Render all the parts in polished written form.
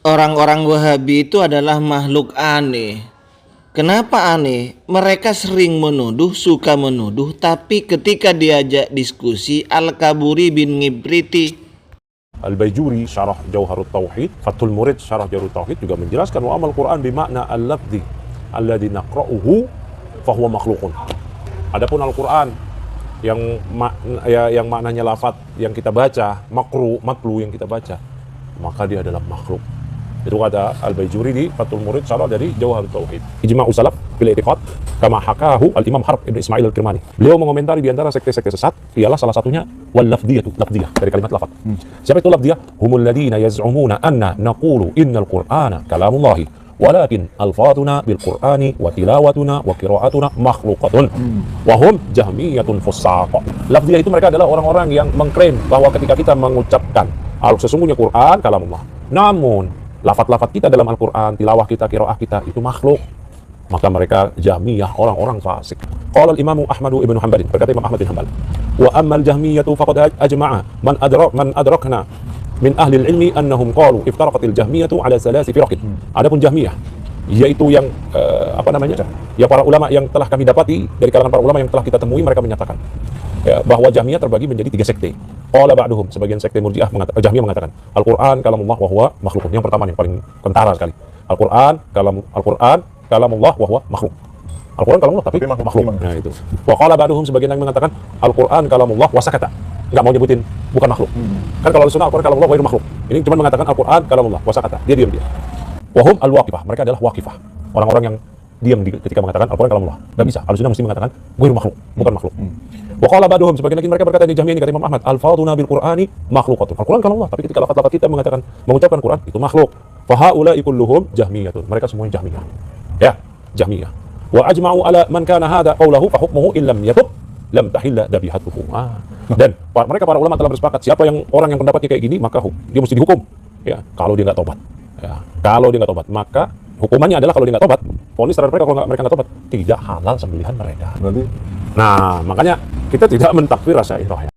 orang-orang Wahabi itu adalah makhluk aneh. Kenapa aneh? Mereka sering menuduh, suka menuduh, tapi ketika diajak diskusi, Al-Kaburi bin Ngibriti, Al-Baijuri syarah Jauharut Tauhid, Fathul Murid syarah Jauharut Tauhid juga menjelaskan wa amal Quran bimakna al-lafzi alladzi naqra'uhu fahuwa makhluqun. Adapun Al-Quran yang maknanya lafaz yang kita baca, matlu yang kita baca, maka dia adalah makhluk. Itu kata Al-Baijuri di Fathul Murid syarah dari Jauharut Tauhid. Ijma'u salaf fil i'tiqad kama hakahu Al-Imam Harb Ibn Ismail Al-Kirmani. Beliau mengomentari di antara sekte-sekte sesat ialah salah satunya wal lafdhiyatu, lafdhiyah dari kalimat lafaz. Siapa itu lafdhiyah? Humul ladzina yaz'umuna anna naqulu innal Qur'ana kalamullahi walakin alfaduna bil Qur'ani wa tilawatuna wa qira'atuna makhluqatun wa hum jahmiyatun fussaq. Lafdhiyah itu mereka adalah orang-orang yang mengklaim bahwa ketika kita mengucapkan sesungguhnya Quran kalamullah, namun lafaz-lafaz kita dalam Al-Quran, tilawah kita, qiraah kita itu makhluk, maka mereka Jahmiyah, orang-orang fasik. Qala al-Imam Ahmad ibn Hanbal, berkata Imam Ahmad bin Hanbal, wa ammal Jahmiyatu faqad ajma'a man adrakna min ahli al-ilmi annahum qalu iftaraqatil Jahmiyatu ala salasi firaqin. Adapun Jahmiyah yaitu yang ya para ulama yang telah kami dapati dari kalangan para ulama yang telah kita temui, mereka menyatakan bahwa Jahmiyah terbagi menjadi 3 sekte. Qala ba'duhum, sebagian sekte Murji'ah Jahmiyah mengatakan Al-Qur'an kalamullah wa huwa makhluk. Yang pertama yang paling kentara sekali. Al-Qur'an kalamullah wa huwa makhluk. Al-Qur'an kalamullah tapi makhluk. Nah itu. Wa qala ba'duhum, sebagian yang mengatakan Al-Qur'an kalamullah wa sakata. Enggak mau nyebutin bukan makhluk. Kan kalau Sunnah Al-Qur'an kalamullah wa ghairu makhluk. Ini cuma mengatakan Al-Qur'an kalamullah wa sakata. Dia diam dia. Wa hum al-waqifah. Mereka adalah waqifah. Orang-orang yang diam ketika mengatakan Al-Qur'an kalamullah. Enggak bisa. Al-Sunnah mesti mengatakan ghairu makhluk, bukan makhluk. Wa qala ba'duhum, sebagian lagi mereka berkata di Jahmiyah ini, kata Imam Ahmad, al-fadhuna bil Qur'ani makhluqatun. Al-Qur'an kalamullah, tapi ketika lafaz-lafaz kita mengucapkan Quran itu makhluk. Fa haula'i kulluhum jahmiyatun. Mereka semuanya Jahmiyah. Ya, Jahmiyah. Wa ajma'u ala man kana hadha qawluhu fa hukmuhu illam yatub lam tahilla dabihatuhu. Dan mereka para ulama telah bersepakat, siapa yang orang yang pendapatnya kayak gini, maka dia mesti dihukum. Ya, kalau dia enggak tobat. Ya, kalau dia enggak tobat, maka hukumannya adalah kalau dia enggak tobat, vonis terhadap mereka kalau mereka enggak tobat, tidak halal sembelihan mereka. Nah, makanya kita tidak mentakfir Asy'ariyah.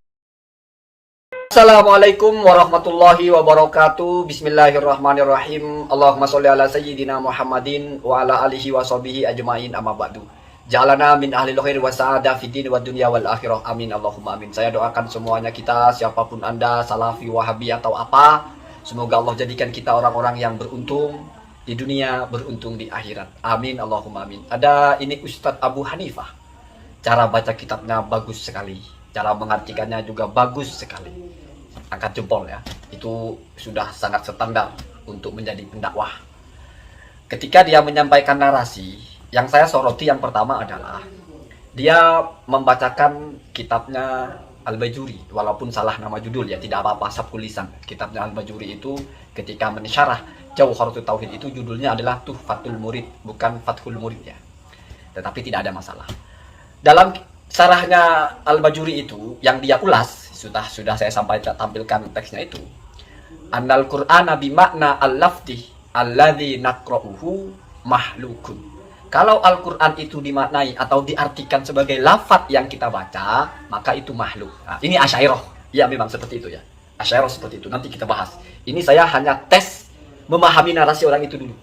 Assalamualaikum warahmatullahi wabarakatuh. Bismillahirrahmanirrahim. Allahumma sholli ala sayyidina Muhammadin wa ala alihi wa sahbihi ajmain, amma ba'du. Ja'alana min ahlil khair wa sa'adah fid din wa dunya wal akhirah. Amin Allahumma amin. Saya doakan semuanya kita, siapapun Anda, Salafi, Wahabi atau apa, semoga Allah jadikan kita orang-orang yang beruntung di dunia, beruntung di akhirat. Amin Allahumma amin. Ada ini Ustadz Abu Hanifah. Cara baca kitabnya bagus sekali, cara mengartikannya juga bagus sekali. Angkat jempol ya, itu sudah sangat standar untuk menjadi pendakwah. Ketika dia menyampaikan narasi, yang saya soroti yang pertama adalah dia membacakan kitabnya Al-Baijuri, walaupun salah nama judul ya, tidak apa-apa, sabkul lisan. Kitabnya Al-Baijuri itu ketika mensyarah Jauharut Tauhid itu judulnya adalah Tuhfatul Murid, bukan Fathul Murid ya. Tetapi tidak ada masalah. Dalam syarahnya Al-Baijuri itu yang dia ulas, sudah saya tampilkan teksnya itu. Annal Qur'ana bimakna al-lafdi alladzi naqra'uhu mahlukun. Kalau Al-Qur'an itu dimaknai atau diartikan sebagai lafaz yang kita baca, maka itu makhluk. Nah, ini Asy'ariyah. Ya memang seperti itu ya. Asy'ariyah seperti itu. Nanti kita bahas. Ini saya hanya tes memahami narasi orang itu dulu.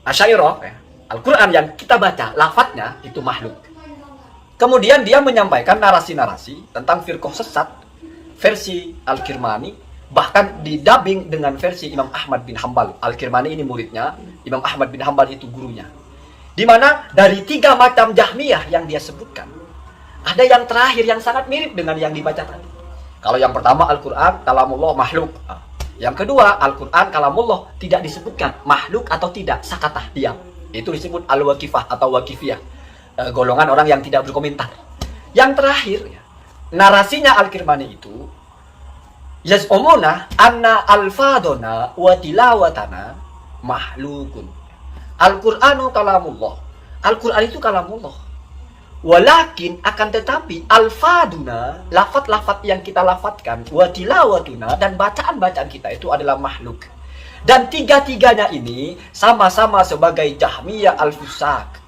Asy'ariyah ya, Al-Qur'an yang kita baca lafaznya itu makhluk. Kemudian dia menyampaikan narasi-narasi tentang firqah sesat versi Al-Kirmani, bahkan didubbing dengan versi Imam Ahmad bin Hanbal. Al-Kirmani ini muridnya, Imam Ahmad bin Hanbal itu gurunya. Di mana dari 3 macam Jahmiyah yang dia sebutkan, ada yang terakhir yang sangat mirip dengan yang dibaca tadi. Kalau yang pertama Al-Quran kalamullah makhluk. Yang kedua Al-Quran kalamullah tidak disebutkan makhluk atau tidak, sakatah, diam. Itu disebut al-waqifah atau waqifiyah. Golongan orang yang tidak berkomentar. Yang terakhir ya, narasinya Al-Kirmani itu yaz'umuna anna al-fadona wa tilawatana mahlukun. Al-Qur'anu kalamullah. Al-Qur'an itu kalamullah. Walakin akan tetapi al-faduna, lafaz-lafaz yang kita lafadzkan, wa tilawatuna, dan bacaan-bacaan kita itu adalah makhluk. Dan tiga-tiganya ini sama-sama sebagai Jahmiyah al-Fusaq.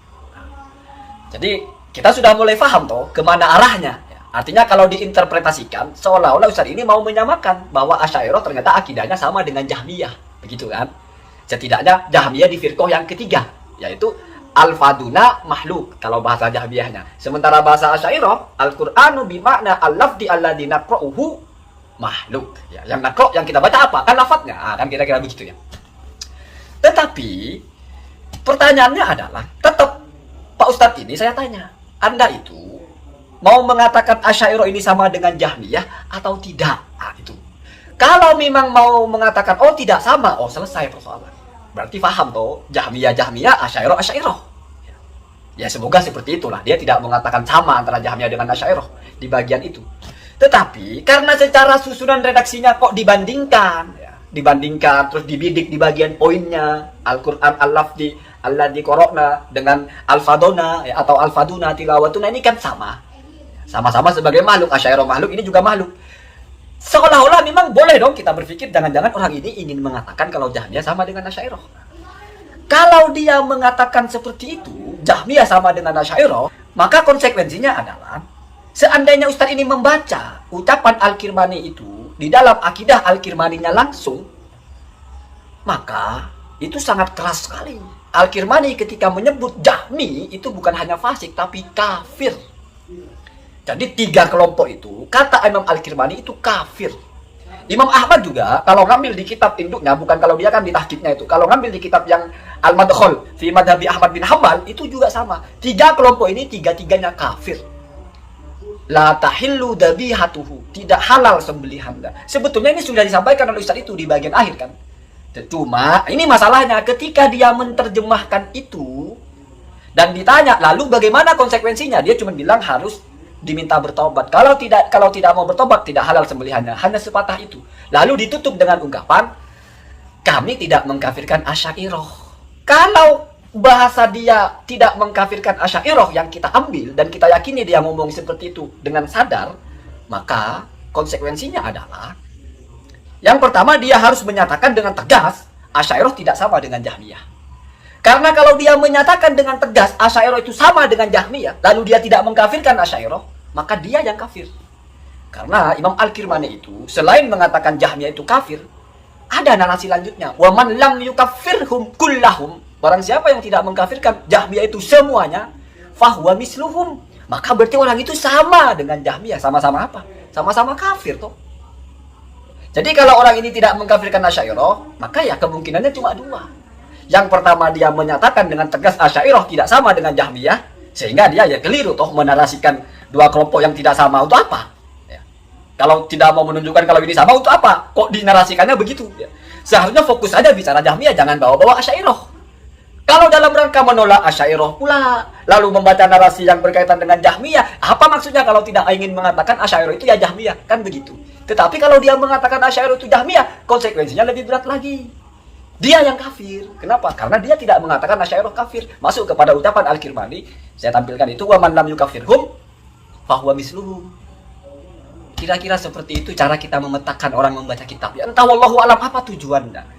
Jadi kita sudah mulai paham toh kemana arahnya. Artinya kalau diinterpretasikan seolah-olah Ustaz ini mau menyamakan bahwa Asy'ariyah ternyata akidahnya sama dengan Jahmiyah. Begitu kan? Setidaknya Jahmiyah di firqah yang ketiga, yaitu al-faduna makhluk kalau bahasa Jahmiyahnya. Sementara bahasa Asy'ariyah, Al-Qur'anu bimakna al-lafdi alladzi naqra'uhu makhluk. Ya, yang naqra' yang kita baca apa? Kan lafadznya. Kan kira-kira begitu ya. Tetapi pertanyaannya adalah, tetap Pak Ustadz ini saya tanya, Anda itu mau mengatakan Asy'ariyah ini sama dengan Jahmiyah atau tidak? Itu. Kalau memang mau mengatakan oh tidak sama, oh selesai persoalan. Berarti paham toh, Jahmiyah, Asy'ariyah. Ya semoga seperti itulah. Dia tidak mengatakan sama antara Jahmiyah dengan Asy'ariyah di bagian itu. Tetapi karena secara susunan redaksinya kok dibandingkan, ya, dibandingkan terus dibidik di bagian poinnya, Al-Qur'an al-lafdi alladzi qara'na dengan al-faduna ya, atau al-faduna tilawatuna ini kan sama. Sama-sama sebagai makhluk, Asy'ariyah makhluk, ini juga makhluk. Seolah-olah memang boleh dong kita berpikir jangan-jangan orang ini ingin mengatakan kalau Jahmiyah sama dengan Asy'ariyah. Kalau dia mengatakan seperti itu, Jahmiyah sama dengan Asy'ariyah, maka konsekuensinya adalah seandainya Ustadz ini membaca ucapan Al-Kirmani itu di dalam akidah Al-Kirmaninya langsung, maka itu sangat keras sekali. Al-Kirmani ketika menyebut Jahmi itu bukan hanya fasik tapi kafir. Jadi 3 kelompok itu, kata Imam Al-Kirmani itu kafir. Imam Ahmad juga, kalau ngambil di kitab induknya, bukan kalau dia kan di tahqiqnya itu, kalau ngambil di kitab yang Al-Madkhal fi Madhabi Ahmad bin Hanbal, itu juga sama. 3 kelompok ini, 3-tiganya kafir. La tahillu dabihatuhu, tidak halal sembelihannya. Sebetulnya ini sudah disampaikan oleh Ustaz itu di bagian akhir kan. Cuma, ini masalahnya, ketika dia menerjemahkan itu, dan ditanya, lalu bagaimana konsekuensinya? Dia cuma bilang harus diminta bertobat. Kalau tidak mau bertobat, tidak halal sembelihannya. Hanya sepatah itu. Lalu ditutup dengan ungkapan, kami tidak mengkafirkan Asy'ariyah. Kalau bahasa dia tidak mengkafirkan Asy'ariyah yang kita ambil dan kita yakini dia ngomong seperti itu dengan sadar, maka konsekuensinya adalah yang pertama dia harus menyatakan dengan tegas Asy'ariyah tidak sama dengan Jahmiyah. Karena kalau dia menyatakan dengan tegas Asy'ariyah itu sama dengan Jahmiyah, lalu dia tidak mengkafirkan Asy'ariyah, maka dia yang kafir. Karena Imam Al-Kirmani itu selain mengatakan Jahmiyah itu kafir, ada narasi lanjutnya. Wa man lam yukaffirhum kullahum, barang siapa yang tidak mengkafirkan Jahmiyah itu semuanya, fahuwa misluhum, maka berarti orang itu sama dengan Jahmiyah. Sama-sama apa? Sama-sama kafir toh. Jadi kalau orang ini tidak mengkafirkan Asy'ariyah, maka ya kemungkinannya cuma 2. Yang pertama dia menyatakan dengan tegas Asy'ariyah tidak sama dengan Jahmiyah, sehingga dia ya keliru toh menarasikan 2 kelompok yang tidak sama untuk apa? Ya. Kalau tidak mau menunjukkan kalau ini sama untuk apa? Kok dinarasikannya begitu? Ya. Seharusnya fokus saja bicara Jahmiyah, jangan bawa-bawa Asy'ariyah. Kalau dalam rangka menolak Asy'ariyah pula, lalu membaca narasi yang berkaitan dengan Jahmiyah, apa maksudnya kalau tidak ingin mengatakan Asy'ariyah itu ya Jahmiyah? Kan begitu. Tetapi kalau dia mengatakan Asy'ariyah itu Jahmiyah, konsekuensinya lebih berat lagi. Dia yang kafir. Kenapa? Karena dia tidak mengatakan Asy'ariyah kafir. Masuk kepada ucapan Al-Kirmani, saya tampilkan itu, wa man lam yukafirhum fahuwa misluhum. Kira-kira seperti itu cara kita memetakan orang membaca kitab. Ya entah wallahu alam apa tujuannya.